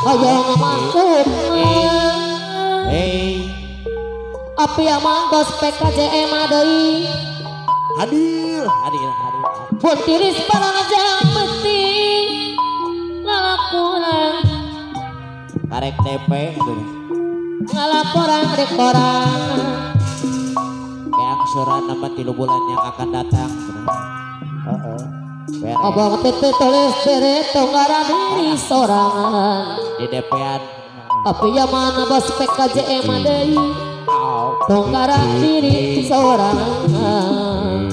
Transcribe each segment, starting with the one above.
hayang maksud api amangkos PKJM deui hadir pun tiris parajang beti ngalapuran karek DP ngalaporan di koran kayak angsuran nama 3 bulan yang akan datang abang tete tulis diri tunggara diri sorangan di DP-an api mana bos PKJM deui tunggara diri sorangan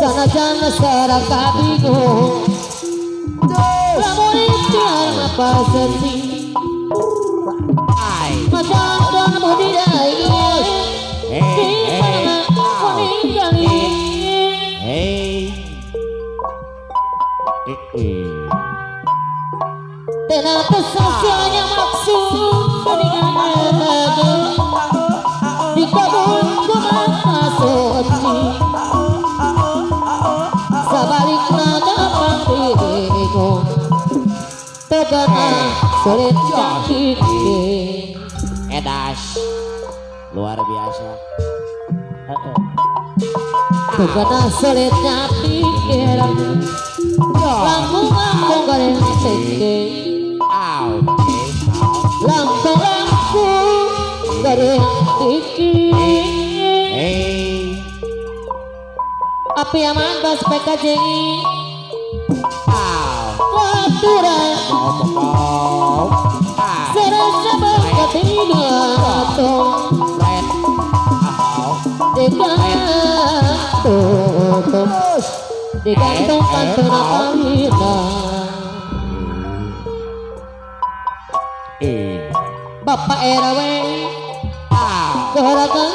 sanajan seraka bingung lamun ikhtiar apa senti macam don budidaya di mana meninggali tenata sosialnya maksud meninggal dikabul ku mata suci sabalikna gampang diriku tegana sulit jaki edas luar biasa tegana sulitnya pikir langkung-langkung goreng teke langkung-langkung goreng teke api aman bos PKJI aturan serasa berketinggalan digantung kantong kawina Bapak RW gerakan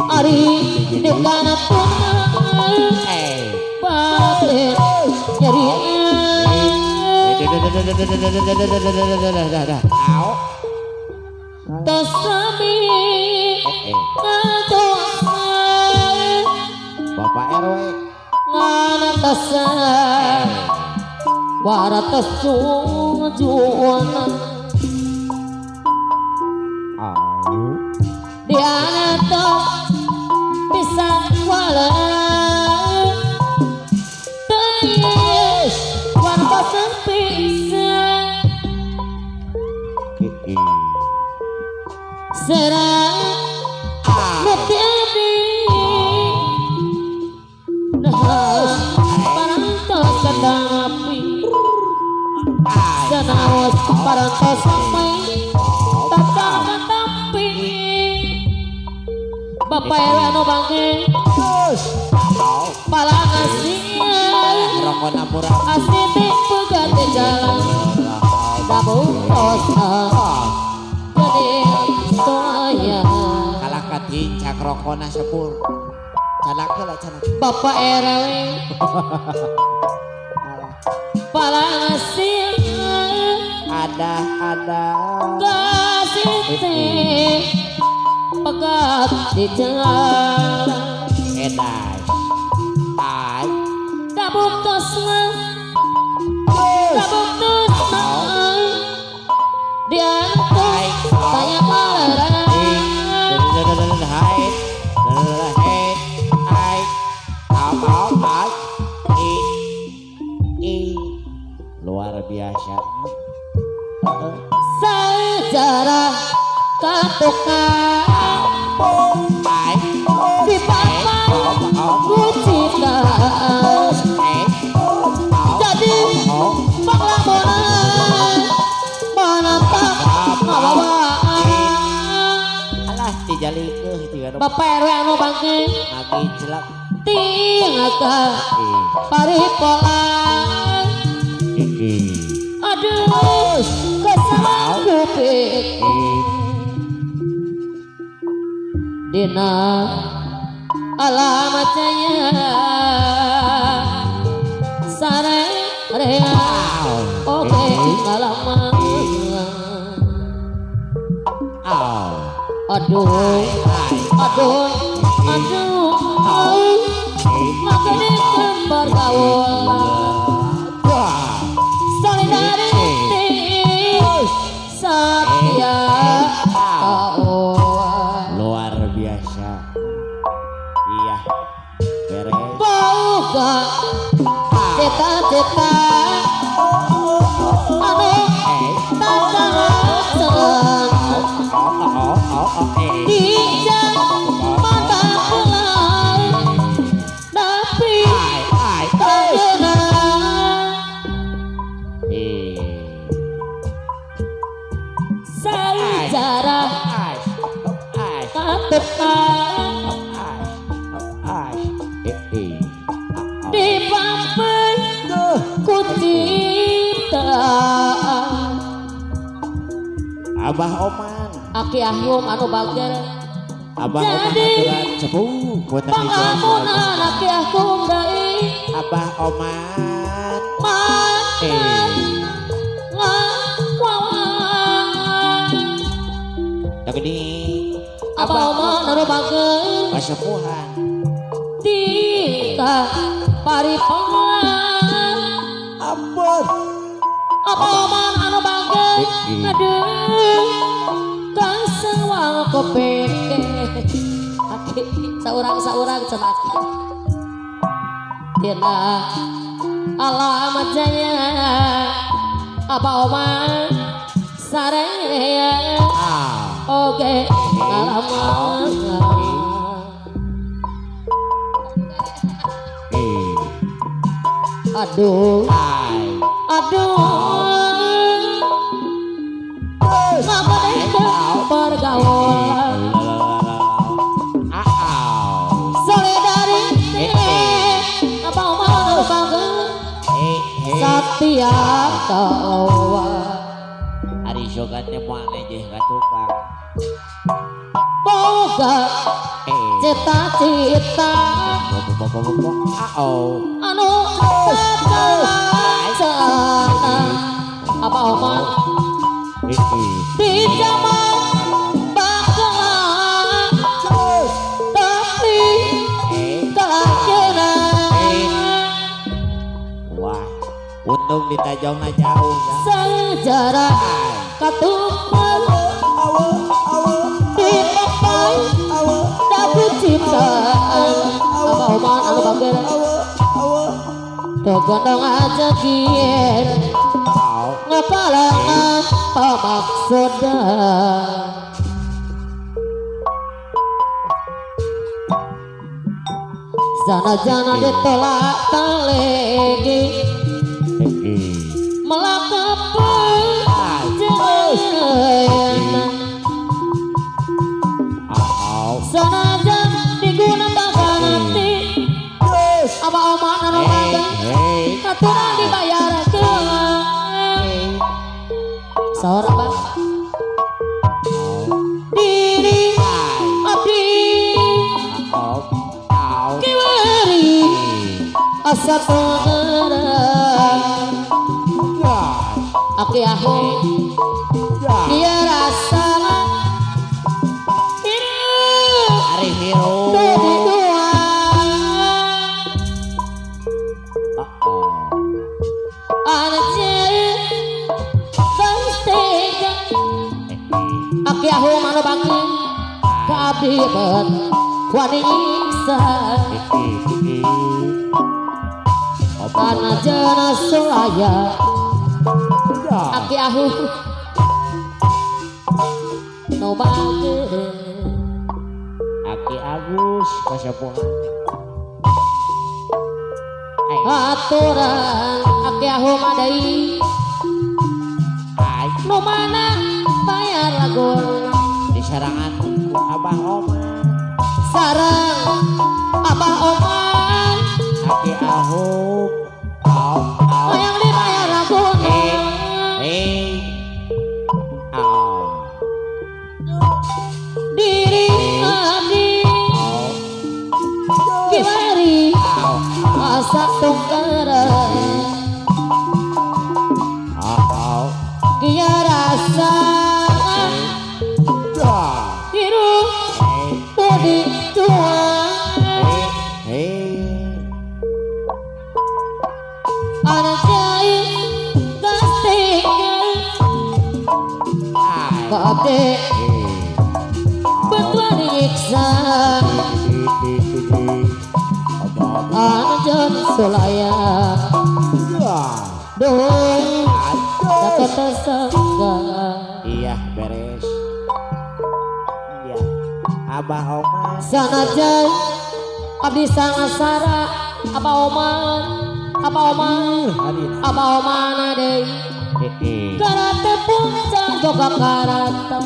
Ari dekana tunai batin nyeri tasami ngatosan Bapak RW nganatasan waratas jualan dia tuh bisa walau teis warga bisa serang mutiara nah parantos kadang api senawas parantos sampai tak tapi Bapak Elano bangke pala ngasih rokona murah asiti pegat di jalan dabung dosa jadi soya kalah katincak rokona sepul canak lah canak Bapak RW pala ngasih ada kasih pegat di jalan edas ay dabung dosa dabung dosa dia tanya malah luar biasa sejarah katukan di papan kucikan jadi penglamunan menantang ngawawaan alah tijali ke Bapak RW anu bangke lagi jelek tinggalkan paripolan aduh kesalahan kupik dina alamatnya sare rea oke alamat Au. Aduh, aduh, aduh, makanya bergaul solidarity Satya kawan Luar biasa. Iya. Beres. boga cita-cita anu tantangan di zaman pulau tapi sejarah ketepan di papan ku ciptaan Abah Oman. aki ahum anu bager Abah Oman jadi aturan cepuh punten pangamunan aki ahum deui Abah Oman. mantan ngawawan Tak gini. abah oman anu bager Kasepuhan. tika paripohan Ampun. abah oman anu bager aduh kasewang kopeke aki saurang cenah dina alamat jaya abah oman sareya oge ngalaman aduh ngapa deh pergaulan solidarity apa mau banget Satya kawan Ari jogatnya moal nejeh ka tukang. boga cita-cita anu tantangan apa oman di zaman bakalan tapi kelahiran Wah, untung ditajongna jauh ya. sejarah katupan di papan dagu ciptaan apa oman anu bager tegondong aja kier ngakalangan pamaksudna jana-jana ditolak talegi melakapan jayana sanajan digunakan nanti apa oman anu bager katuran dibayar ke seorang bang diri abdi kiwari asa pengeran aki ahu dia rasa Ari hirup. dodi dua anak jari kastega aki ahu mana bangki kabdi bet wani isa anak jana sulaya aki ahu no bager Aki Agus kasepuhan. aturan aki ahu madai nu mana bayar lagun Di sarangan Abah Oman. sarang abah oman Aki Ahub. yang dibayar lagun diri abdi kimari asa tunggaran kia rasa kade betuan nyiksa anjen sulaya dong dapat tersangka. Iya beres. Iya. Abah Oman. Sanajan abdi sangasara apa oman deui karate puncak boga karata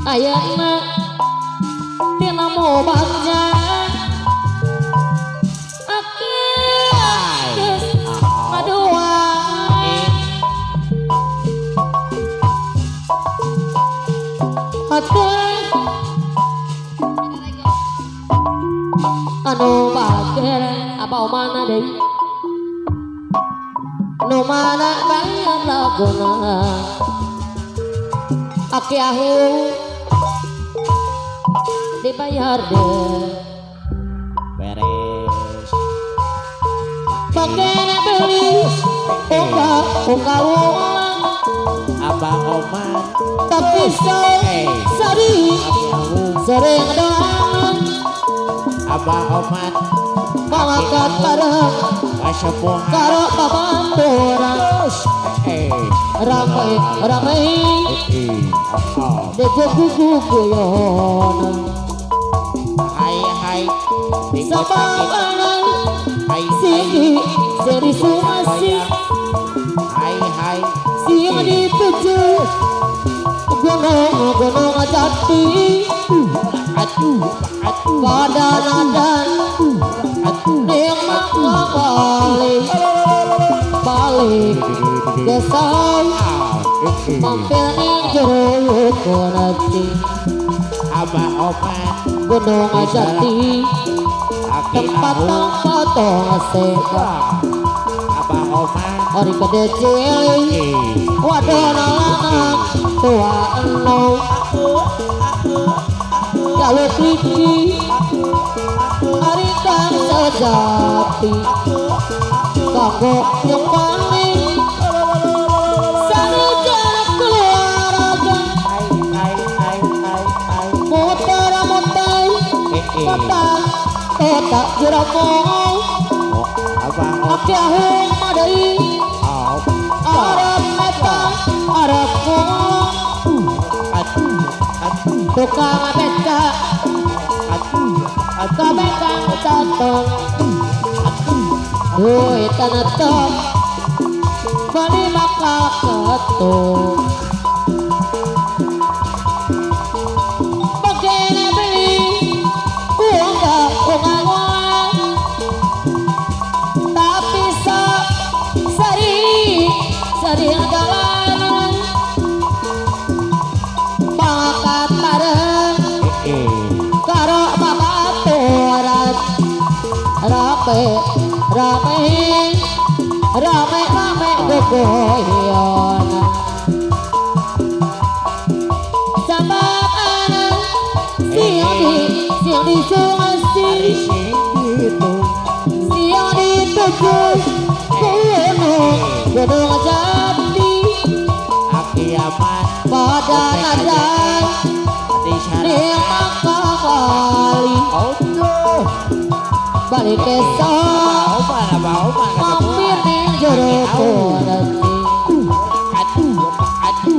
ayeuna tina mobagna akis madua anu bager apa omana deui nu mana bayar laguna aki ahu dibayar deh beres. pakena beli unggah ulang Abah Oman. tapi sering doang Abah Oman. mangangkat bareng Kasepuhan. karo babaturan ramai deguguguguyon Hai. sababana Hai. seri sumasi Hai. siang dituju gunung jati pada nadan nikmat balik kesal mampir ning jero konati Abah Oman. gunung jati tempat tong seka Abah Oman. hari gede cilik wadona lanang tua enom jalur tinggi hari kang sejati kanggo nyumbani sanujan keluarga muter-muter kota jeramong aki ahung madai arep meta arep pulang tukang beca kabekang catong duit tanetong beli bakal ketuk begini beli unggah tapi seri adalah pangkat bareng karo babaturan rame gegoyon sabab anak siang di sungasi siang dituju gunung jati Aki Aman. pada nadan nikmat kali balik kesal Abah Oman. mampir ning jero konati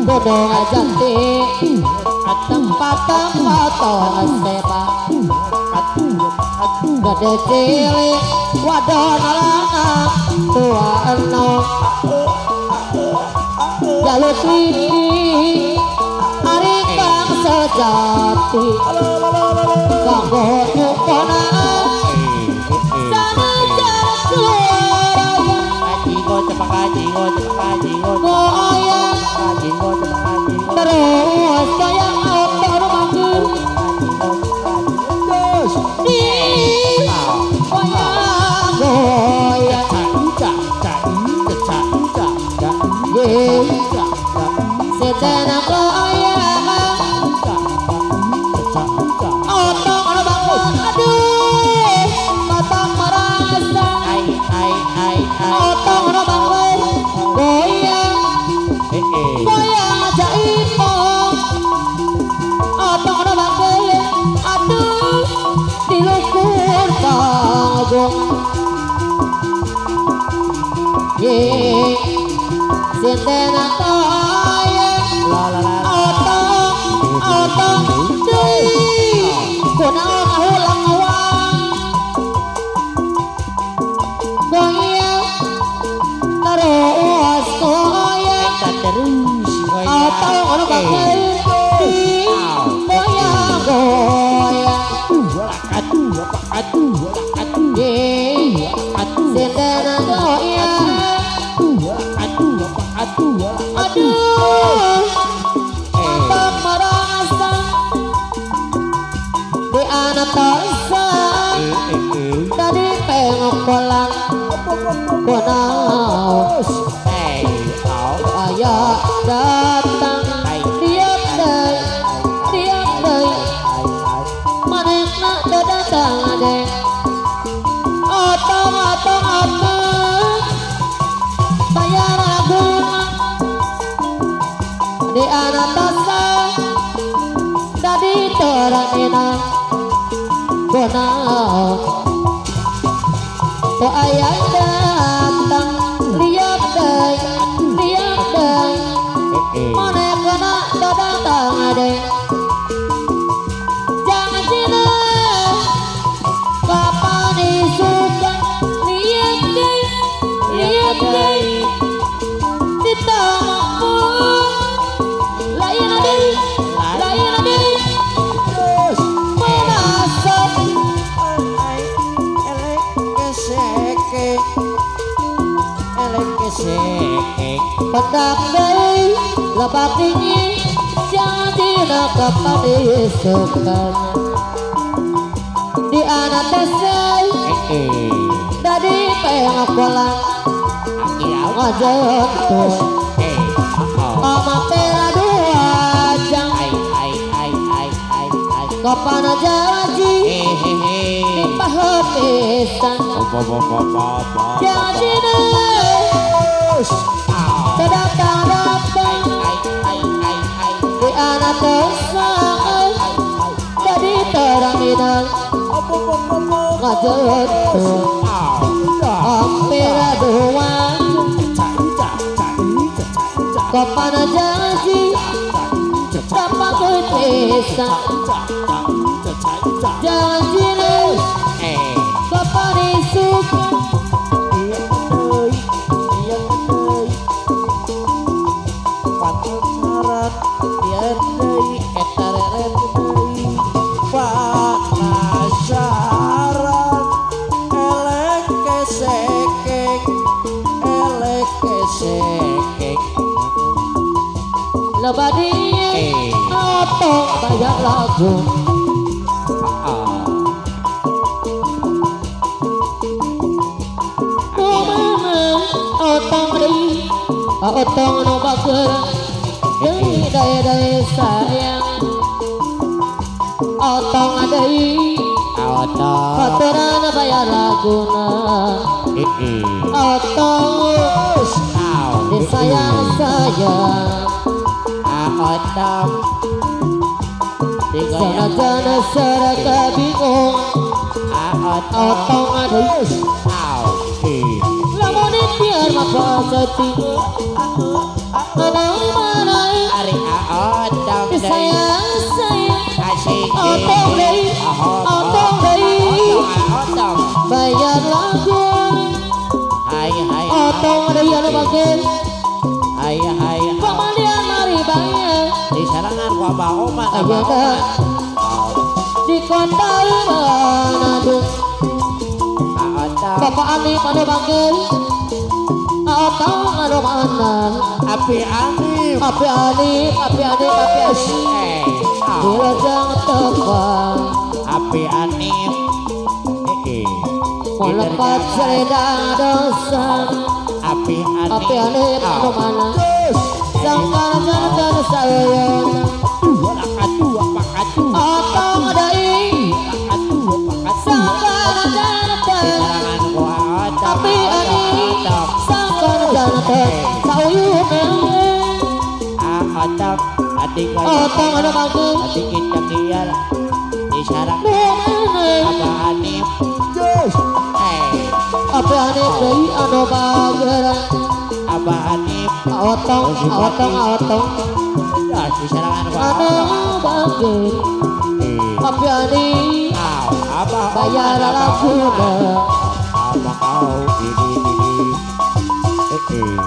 gunung jati tempat tong sepa gede cilik wadona lanang tua enom jalur tinggi hari kang sejati kanggo nyukona sanujan keluarga goyang terus goyang auto rumahku sedana goyang otong bangun aduh batang merasa otong bangun goyang ye sinden toye otong deui kunaon ulang awang goyang terus goyang terus otong anu bakal goyang goyang ye sinden goyang aduh otong merasa di anak tosa dari pengok kolang konau ayah datang tiap day manehna datang ade otong bayar aguna di anak tosa dari teranina konau to ayah datang lihat day manehna datang ade jangan cina kapan isuka lihat day kita mampu lain ade merasa pendak day lebak dingin jangan tidak kapan isukan di anak tesai dari pengak kolang ngajak tuh sama pera dua jang kapan aja lagi di pahapisan jadi datang di anak tersang jadi terang minang ngajak tuh hampir dua kapan aja lagi dapat kepisah jangan jinak kapan isuka lebadinya otong banyak lagu otong deui otong anu bageurang deui daya sayang otong deui kotoran bayar laguna otong disayang sayang otong sana seraka bingung otong deui lamun biar maka setinggi manai Ari otong sayang otong deui bayar lagu otong deui anu bageun pamalian mari bayar di sarangan ku Abah Oman di kota Manado Bapak Ali pada bageun otong anu mana api Anif Wilajeng tebang api Anif melepat selendang dosa api Anif anu mana sangkar jangan sayang otong deui sangkar jangan api Anif sangkar jangan sauyuna otong adik otong anu bageun adik kita kial di sarang Abah Anif Abane deui anu bageran Abah Hanif Otong dah disarangan anu bager Papi ani Abah bayar lakuna Abah kau ini Teh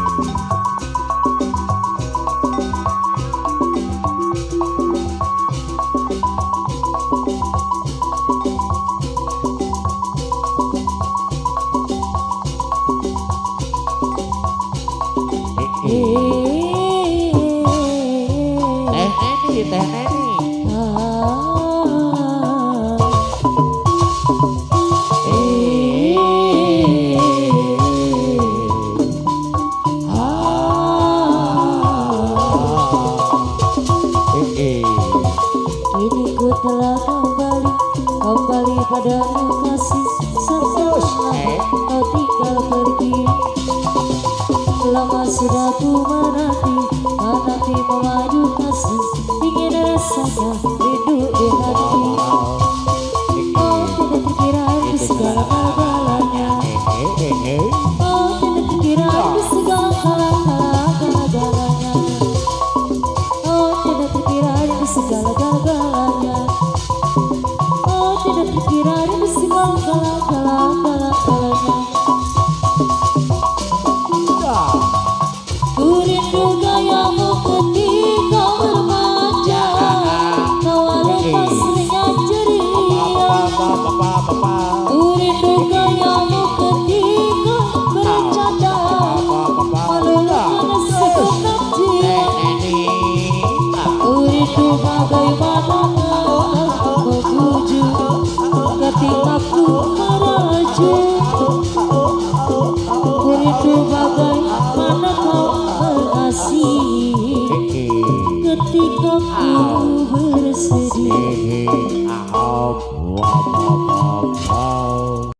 Neni Kini ku telah kembali pada kasih setelah kau tinggal pergi. Lama sudah ku menanti memadu kasih, ingin rasanya rindu di hati. Oh tidak terkira di segala galanya, oh tidak terkira di segala galanya, oh tidak terkira di segala galanya, oh tidak terkira di segala galanya. Ku rindu gayamu ketika bermanja, kau lepas dengan ceria. Ku rindu gayamu ketika bercanda, meluluhkan segenap jiwa. Ku rindu bagaimana kau membujuk ketika ku merajuk. Ku rindu bagaimana kau mengasihi ketika ku bersih.